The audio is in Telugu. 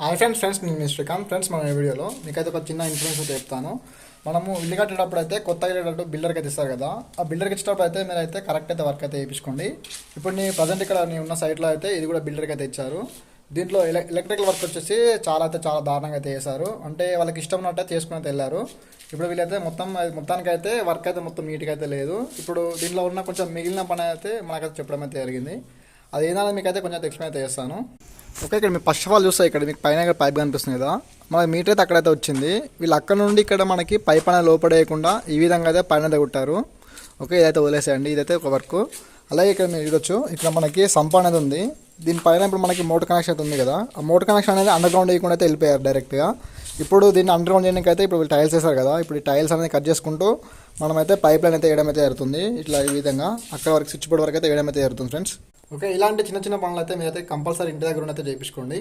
హాయ్ ఫ్రెండ్స్ నేను శ్రీకాంత్. ఫ్రెండ్స్ మన ఈ వీడియోలో మీకైతే ఒక చిన్న ఇన్ఫర్మేషన్ అయితే చెప్తాను. మనము ఇల్లు కట్టేటప్పుడు అయితే కొత్తగా కట్టేటప్పుడు బిల్డర్కి అయితే ఇస్తారు కదా, ఆ బిల్డర్కి ఇచ్చేటప్పుడు అయితే మీరు అయితే కరెక్ట్ అయితే వర్క్ అయితే వేయించుకోండి. ఇప్పుడు నీ ప్రజెంట్ ఇక్కడ నీ ఉన్న సైట్లో అయితే ఇది కూడా బిల్డర్కి అయితే ఇచ్చారు. దీంట్లో ఎలక్ట్రికల్ వర్క్ వచ్చేసి చాలా దారుణంగా అయితే చేశారు. అంటే వాళ్ళకి ఇష్టం ఉన్నట్టు చేసుకుని అయితే వెళ్ళారు. ఇప్పుడు వీళ్ళైతే మొత్తానికి అయితే వర్క్ అయితే మొత్తం నీట్గా అయితే లేదు. ఇప్పుడు దీంట్లో ఉన్న కొంచెం మిగిలిన పని అయితే మనకైతే చెప్పడం అయితే జరిగింది. అది ఏదైనా మీకైతే కొంచెం ఎక్స్ప్లెయిన్ అయితే చేస్తాను. ఓకే, ఇక్కడ మీకు ఫస్ట్ ఆఫ్ ఆల్ చూస్తే ఇక్కడ మీకు పైన పైప్ కనిపిస్తుంది కదా, మనకి మీటర్ అయితే అక్కడైతే వచ్చింది. వీళ్ళు అక్కడ నుండి ఇక్కడ మనకి పైప్ అనేది లోపడేయకుండా ఈ విధంగా అయితే పైన అయితే కుట్టారు. ఓకే, ఇదైతే వదిలేసేయండి, ఇదైతే ఒక వర్క్. అలాగే ఇక్కడ మీరు చూడొచ్చు, ఇక్కడ మనకి సంప అనేది ఉంది. దీనిపైన ఇప్పుడు మనకి మోటార్ కనెక్షన్ అయితే ఉంది కదా, ఆ మోటార్ కనెక్షన్ అనేది అండర్ గ్రౌండ్ వేయకుండా అయితే వెళ్ళిపోయారు డైరెక్ట్గా. ఇప్పుడు దీన్ని అండర్ గ్రౌండ్ చేయడానికి అయితే ఇప్పుడు వీళ్ళు టైల్స్ వేస్తారు కదా, ఇప్పుడు ఈ టైల్స్ అనేది కట్ చేసుకుంటూ మనమైతే పైప్ లైన్ అయితే వేయడం అయితే జరుగుతుంది. ఇట్లా ఈ విధంగా అక్కడ వరకు స్విచ్ బోర్డ్ వరకు అయితే వేయడం అయితే జరుగుతుంది ఫ్రెండ్స్. ఓకే, ఇలాంటి చిన్న చిన్న పనులు అయితే మీరైతే కంపల్సరీ ఇంటి దగ్గర అయితే చేయించుకోండి.